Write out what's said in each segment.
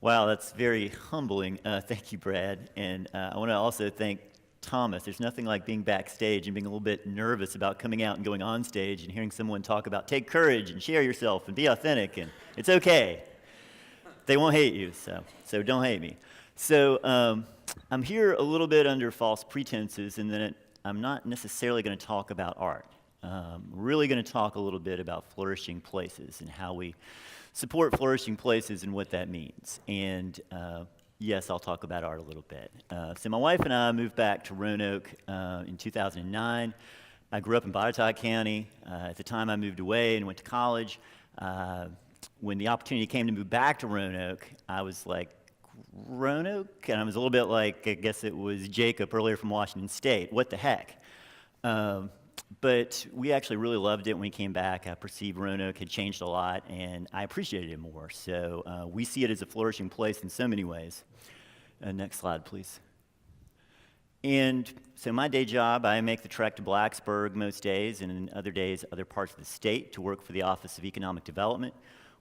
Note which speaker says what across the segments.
Speaker 1: Wow, that's very humbling. Thank you, Brad. And I want to also thank Thomas. There's nothing like being backstage and being a little bit nervous about coming out and going on stage and hearing someone talk about take courage and share yourself and be authentic, and it's okay. They won't hate you, so don't hate me. So I'm here a little bit under false pretenses, and then I'm not necessarily going to talk about art. Really going to talk a little bit about flourishing places and how we support flourishing places and what that means. And yes, I'll talk about art a little bit. So my wife and I moved back to Roanoke in 2009. I grew up in Botetourt County. At the time I moved away and went to college. When the opportunity came to move back to Roanoke, I was like, Roanoke? And I was a little bit like, I guess it was Jacob earlier from Washington State. What the heck? But we actually really loved it when we came back. I perceived Roanoke had changed a lot, and I appreciated it more. So we see it as a flourishing place in so many ways. Next slide, please. And so my day job, I make the trek to Blacksburg most days, and in other days, other parts of the state to work for the Office of Economic Development.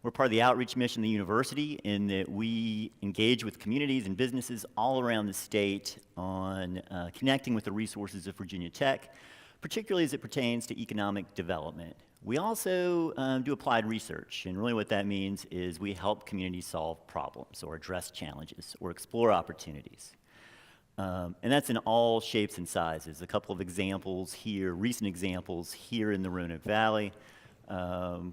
Speaker 1: We're part of the outreach mission of the university in that we engage with communities and businesses all around the state on connecting with the resources of Virginia Tech, particularly as it pertains to economic development. We also do applied research, and really what that means is we help communities solve problems or address challenges or explore opportunities. And that's in all shapes and sizes. A couple of examples here, recent examples here in the Roanoke Valley.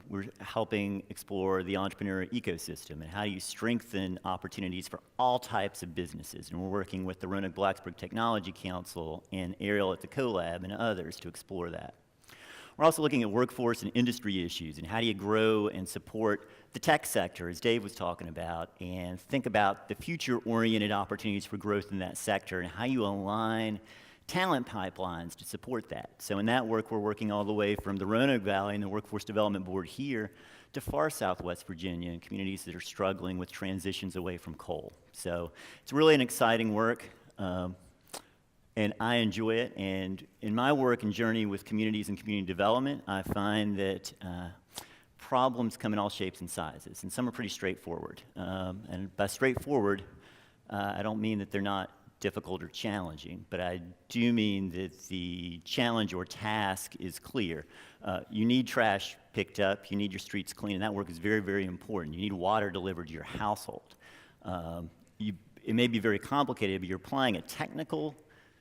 Speaker 1: We're helping explore the entrepreneur ecosystem and how you strengthen opportunities for all types of businesses. And we're working with the Roanoke-Blacksburg Technology Council and Ariel at the CoLab and others to explore that. We're also looking at workforce and industry issues and how do you grow and support the tech sector, as Dave was talking about, and think about the future-oriented opportunities for growth in that sector and how you align talent pipelines to support that. So in that work, we're working all the way from the Roanoke Valley and the Workforce Development Board here to far southwest Virginia and communities that are struggling with transitions away from coal. So it's really an exciting work, and I enjoy it. And in my work and journey with communities and community development, I find that problems come in all shapes and sizes, and some are pretty straightforward. And by straightforward, I don't mean that they're not difficult or challenging, but I do mean that the challenge or task is clear. You need trash picked up, you need your streets clean, and that work is very, very important. You need water delivered to your household. It may be very complicated, but you're applying a technical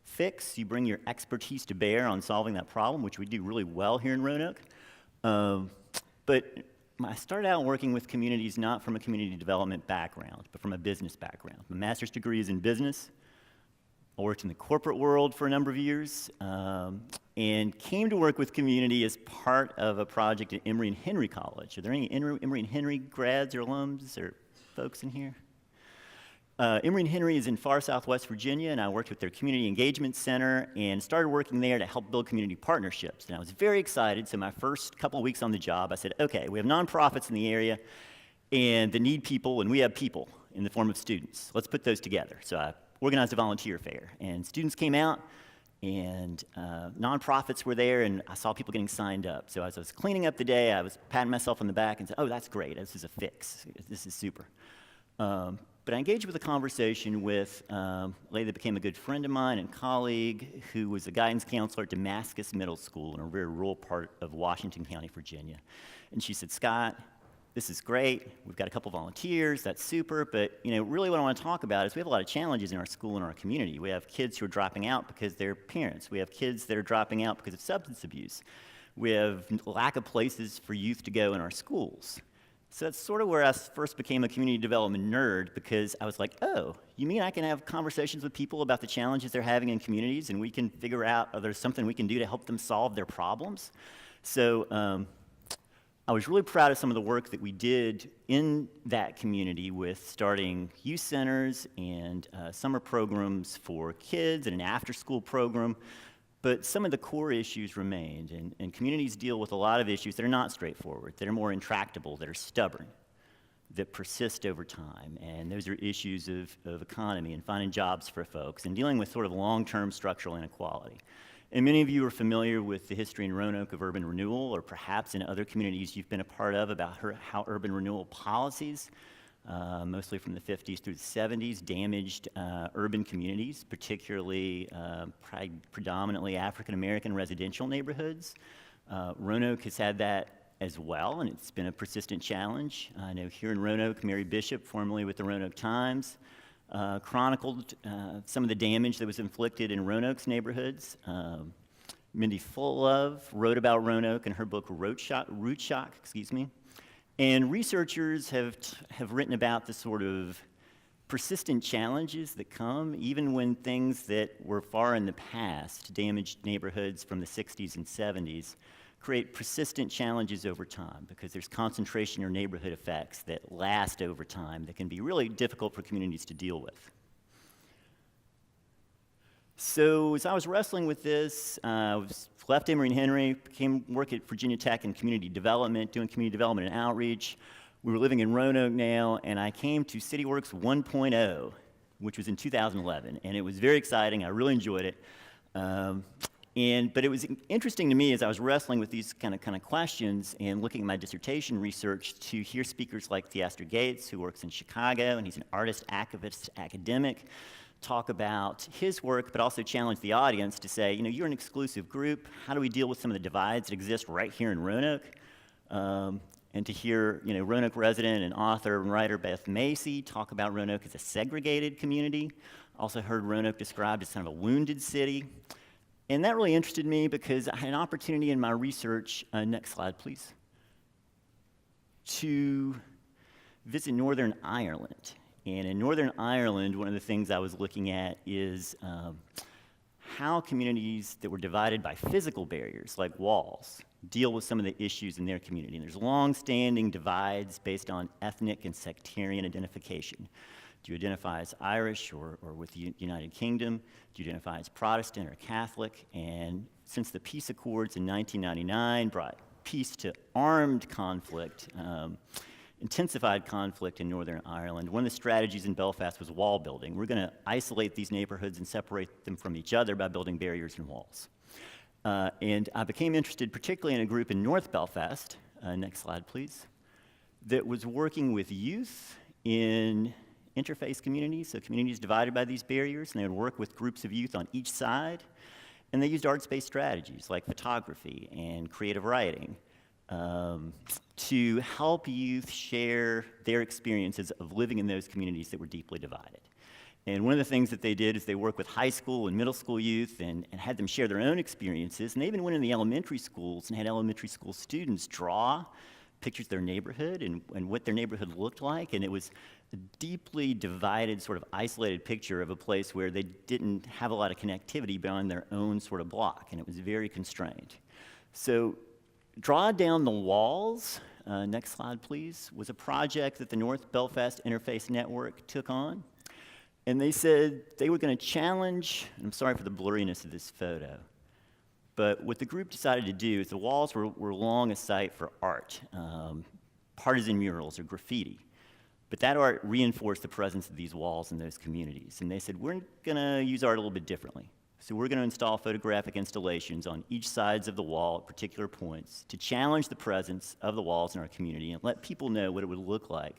Speaker 1: fix. You bring your expertise to bear on solving that problem, which we do really well here in Roanoke. But I started out working with communities not from a community development background, but from a business background. My master's degree is in business. I worked in the corporate world for a number of years and came to work with community as part of a project at Emory and Henry College. Are there any Emory and Henry grads or alums or folks in here? Emory and Henry is in far southwest Virginia, and I worked with their community engagement center and started working there to help build community partnerships. And I was very excited, so my first couple of weeks on the job, I said, okay, we have nonprofits in the area and they need people, and we have people in the form of students. Let's put those together. So I organized a volunteer fair, and students came out, and nonprofits were there, and I saw people getting signed up. So as I was cleaning up the day, I was patting myself on the back and said, oh, that's great, this is a fix, this is super. But I engaged with a conversation with a lady that became a good friend of mine and colleague who was a guidance counselor at Damascus Middle School in a very rural part of Washington County, Virginia. And she said, Scott, this is great. We've got a couple volunteers. That's super. But really what I want to talk about is we have a lot of challenges in our school and our community. We have kids who are dropping out because they're parents. We have kids that are dropping out because of substance abuse. We have lack of places for youth to go in our schools. So that's sort of where I first became a community development nerd, because I was like, oh, you mean I can have conversations with people about the challenges they're having in communities, and we can figure out if there's something we can do to help them solve their problems? So I was really proud of some of the work that we did in that community with starting youth centers and summer programs for kids and an after-school program. But some of the core issues remained, and communities deal with a lot of issues that are not straightforward, that are more intractable, that are stubborn, that persist over time. And those are issues of economy and finding jobs for folks and dealing with sort of long-term structural inequality. And many of you are familiar with the history in Roanoke of urban renewal, or perhaps in other communities you've been a part of about how urban renewal policies mostly from the 50s through the 70s, damaged urban communities, particularly predominantly African-American residential neighborhoods. Roanoke has had that as well, and it's been a persistent challenge. I know here in Roanoke, Mary Bishop, formerly with the Roanoke Times, chronicled some of the damage that was inflicted in Roanoke's neighborhoods. Mindy Fullove wrote about Roanoke in her book Root Shock, and researchers have written about the sort of persistent challenges that come even when things that were far in the past, damaged neighborhoods from the 60s and 70s, create persistent challenges over time because there's concentration or neighborhood effects that last over time that can be really difficult for communities to deal with. So as I was wrestling with this, I left Emory and Henry, came work at Virginia Tech in community development, doing community development and outreach. We were living in Roanoke now, and I came to CityWorks 1.0, which was in 2011, and it was very exciting. I really enjoyed it. But it was interesting to me as I was wrestling with these kind of questions and looking at my dissertation research to hear speakers like Theaster Gates, who works in Chicago, and he's an artist, activist, academic, talk about his work, but also challenge the audience to say, you're an exclusive group. How do we deal with some of the divides that exist right here in Roanoke? And to hear, Roanoke resident and author and writer Beth Macy talk about Roanoke as a segregated community. Also heard Roanoke described as kind of a wounded city. And that really interested me because I had an opportunity in my research, next slide please, to visit Northern Ireland. And in Northern Ireland, one of the things I was looking at is how communities that were divided by physical barriers, like walls, deal with some of the issues in their community. And there's long-standing divides based on ethnic and sectarian identification. Do you identify as Irish or with the United Kingdom? Do you identify as Protestant or Catholic? And since the peace accords in 1999 brought peace to armed conflict, intensified conflict in Northern Ireland, one of the strategies in Belfast was wall building. We're going to isolate these neighborhoods and separate them from each other by building barriers and walls. And I became interested particularly in a group in North Belfast, next slide please, that was working with youth in interface communities, so communities divided by these barriers, and they would work with groups of youth on each side, and they used arts-based strategies like photography and creative writing to help youth share their experiences of living in those communities that were deeply divided. And one of the things that they did is they worked with high school and middle school youth and had them share their own experiences, and they even went in the elementary schools and had elementary school students draw pictures of their neighborhood and what their neighborhood looked like, and it was a deeply divided, sort of isolated picture of a place where they didn't have a lot of connectivity beyond their own sort of block, and it was very constrained. So Draw Down the Walls, next slide please, was a project that the North Belfast Interface Network took on, and they said they were going to challenge, and I'm sorry for the blurriness of this photo, but what the group decided to do is the walls were long a site for art, partisan murals or graffiti. But that art reinforced the presence of these walls in those communities. And they said, we're going to use art a little bit differently. So we're going to install photographic installations on each sides of the wall at particular points to challenge the presence of the walls in our community and let people know what it would look like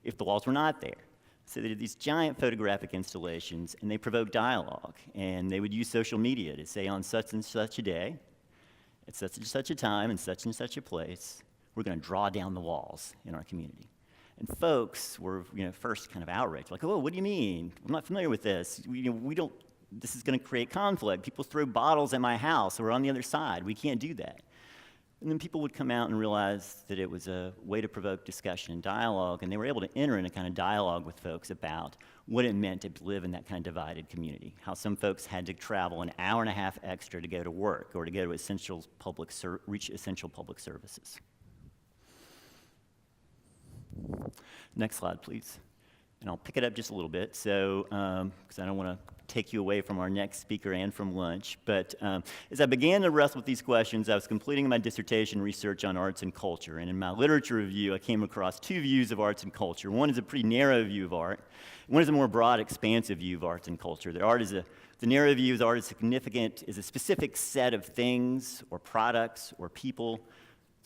Speaker 1: if the walls were not there. So they did these giant photographic installations, and they provoked dialogue. And they would use social media to say, on such and such a day, at such and such a time, and such a place, we're going to draw down the walls in our community. And folks were, first kind of outraged, like, oh, what do you mean? I'm not familiar with this. This is going to create conflict. People throw bottles at my house, or on the other side. We can't do that. And then people would come out and realize that it was a way to provoke discussion and dialogue, and they were able to enter in a kind of dialogue with folks about what it meant to live in that kind of divided community, how some folks had to travel an hour and a half extra to go to work or to go to reach essential public services. Next slide, please. And I'll pick it up just a little bit, so because I don't want to take you away from our next speaker and from lunch. But as I began to wrestle with these questions, I was completing my dissertation research on arts and culture. And in my literature review, I came across two views of arts and culture. One is a pretty narrow view of art. One is a more broad, expansive view of arts and culture. The narrow view is art is significant, is a specific set of things or products or people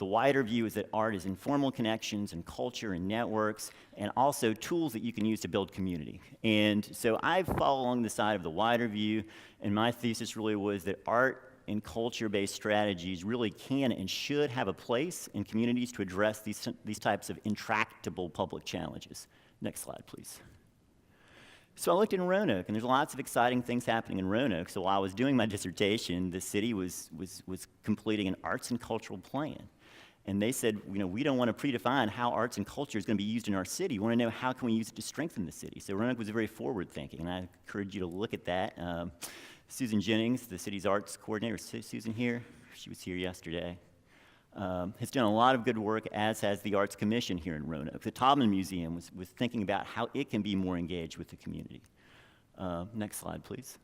Speaker 1: The wider view is that art is informal connections and culture and networks, and also tools that you can use to build community. And so I follow along the side of the wider view, and my thesis really was that art and culture-based strategies really can and should have a place in communities to address these types of intractable public challenges. Next slide, please. So I looked in Roanoke, and there's lots of exciting things happening in Roanoke. So while I was doing my dissertation, the city was completing an arts and cultural plan. And they said, we don't want to predefine how arts and culture is going to be used in our city. We want to know how can we use it to strengthen the city. So Roanoke was very forward-thinking, and I encourage you to look at that. Susan Jennings, the city's arts coordinator, Susan here, she was here yesterday, has done a lot of good work, as has the Arts Commission here in Roanoke. The Taubman Museum was thinking about how it can be more engaged with the community. Next slide, please.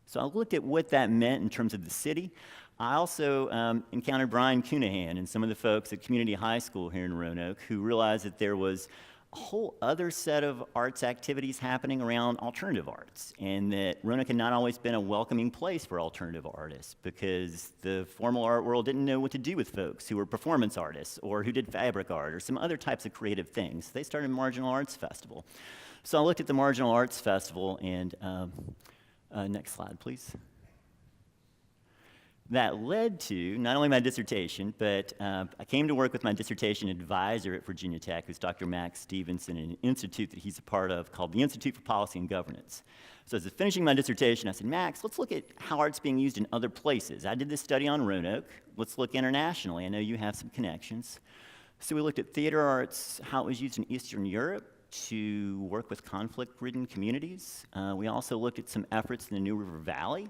Speaker 1: So I looked at what that meant in terms of the city. I also encountered Brian Cunahan and some of the folks at Community High School here in Roanoke who realized that there was a whole other set of arts activities happening around alternative arts, and that Roanoke had not always been a welcoming place for alternative artists because the formal art world didn't know what to do with folks who were performance artists or who did fabric art or some other types of creative things. They started a Marginal Arts Festival. So I looked at the Marginal Arts Festival, and next slide, please. That led to not only my dissertation, but I came to work with my dissertation advisor at Virginia Tech, who's Dr. Max Stevenson, in an institute that he's a part of called the Institute for Policy and Governance. So as I was finishing my dissertation, I said, Max, let's look at how art's being used in other places. I did this study on Roanoke. Let's look internationally. I know you have some connections. So we looked at theater arts, how it was used in Eastern Europe to work with conflict-ridden communities. We also looked at some efforts in the New River Valley,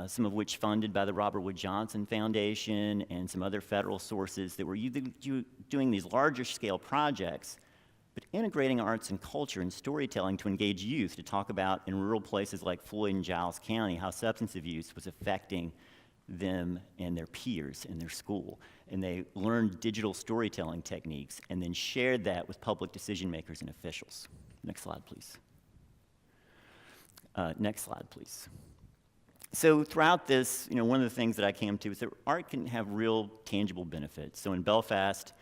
Speaker 1: some of which funded by the Robert Wood Johnson Foundation and some other federal sources that were doing these larger scale projects, but integrating arts and culture and storytelling to engage youth to talk about in rural places like Floyd and Giles County how substance abuse was affecting them and their peers in their school. And they learned digital storytelling techniques and then shared that with public decision makers and officials. Next slide, please. Next slide, please. So throughout this, one of the things that I came to is that art can have real tangible benefits. So in Belfast,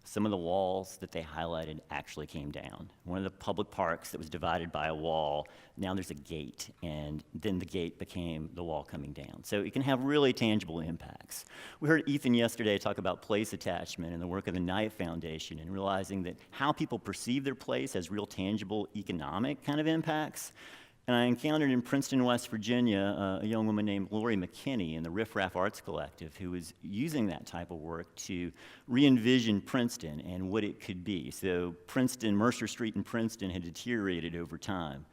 Speaker 1: some of the walls that they highlighted actually came down. One of the public parks that was divided by a wall, now there's a gate, and then the gate became the wall coming down. So it can have really tangible impacts. We heard Ethan yesterday talk about place attachment and the work of the Knight Foundation and realizing that how people perceive their place has real tangible economic kind of impacts. And I encountered in Princeton, West Virginia, a young woman named Lori McKinney in the Riff Raff Arts Collective who was using that type of work to re-envision Princeton and what it could be. So Princeton, Mercer Street in Princeton had deteriorated over time.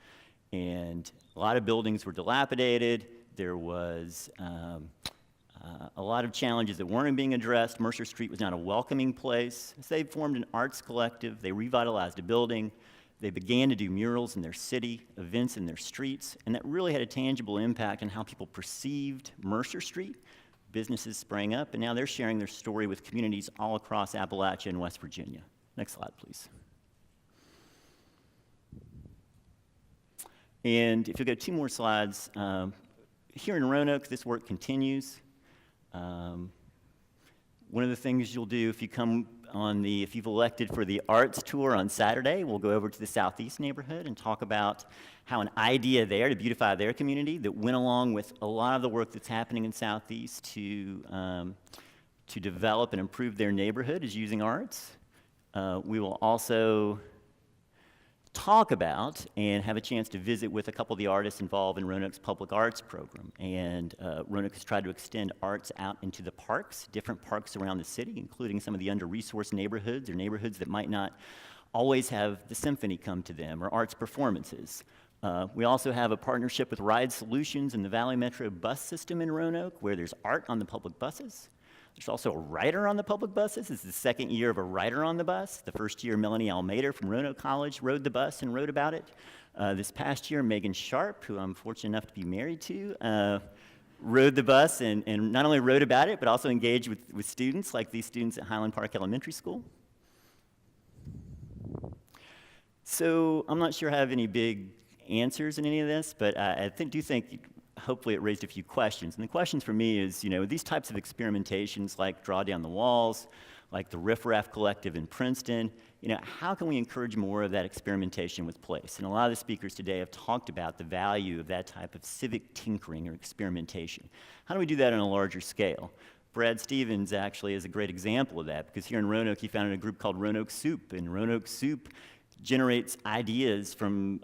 Speaker 1: And a lot of buildings were dilapidated. There was a lot of challenges that weren't being addressed. Mercer Street was not a welcoming place. So they formed an arts collective. They revitalized a building. They began to do murals in their city, events in their streets, and that really had a tangible impact on how people perceived Mercer Street. Businesses sprang up, and now they're sharing their story with communities all across Appalachia and West Virginia. Next slide, please. And if you'll go 2 more slides, here in Roanoke, this work continues. One of the things you'll do if you come if you've elected for the arts tour on Saturday, we'll go over to the Southeast neighborhood and talk about how an idea there to beautify their community that went along with a lot of the work that's happening in Southeast to develop and improve their neighborhood is using arts. We will also talk about and have a chance to visit with a couple of the artists involved in Roanoke's public arts program. And Roanoke has tried to extend arts out into the parks, different parks around the city, including some of the under-resourced neighborhoods or neighborhoods that might not always have the symphony come to them or arts performances. We also have a partnership with Ride Solutions and the Valley Metro bus system in Roanoke where there's art on the public buses. There's also a writer on the public buses. This is the second year of a writer on the bus. The first year, Melanie Almeida from Roanoke College rode the bus and wrote about it. This past year, Megan Sharp, who I'm fortunate enough to be married to, rode the bus and not only wrote about it, but also engaged with students, like these students at Highland Park Elementary School. So I'm not sure I have any big answers in any of this, but I do think hopefully it raised a few questions. And the questions for me is, these types of experimentations like Draw Down the Walls, like the Riff Raff Collective in Princeton, how can we encourage more of that experimentation with place? And a lot of the speakers today have talked about the value of that type of civic tinkering or experimentation. How do we do that on a larger scale? Brad Stevens actually is a great example of that, because here in Roanoke, he founded a group called Roanoke Soup, and Roanoke Soup generates ideas from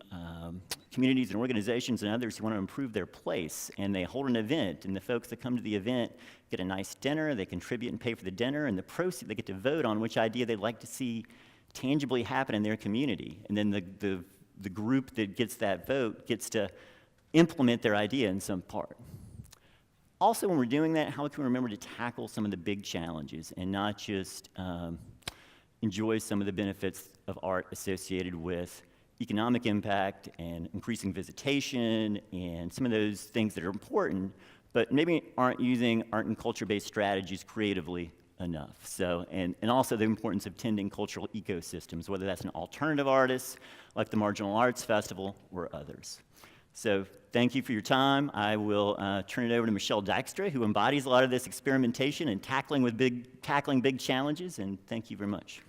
Speaker 1: communities and organizations and others who want to improve their place, and they hold an event, and the folks that come to the event get a nice dinner, they contribute and pay for the dinner, and the proceeds, they get to vote on which idea they'd like to see tangibly happen in their community, and then the group that gets that vote gets to implement their idea in some part. Also, when we're doing that, how can we remember to tackle some of the big challenges and not just enjoy some of the benefits of art associated with economic impact and increasing visitation and some of those things that are important, but maybe aren't using art and culture-based strategies creatively enough. So, and also the importance of tending cultural ecosystems, whether that's an alternative artist like the Marginal Arts Festival or others. So thank you for your time. I will turn it over to Michelle Dykstra, who embodies a lot of this experimentation and tackling big challenges, and thank you very much.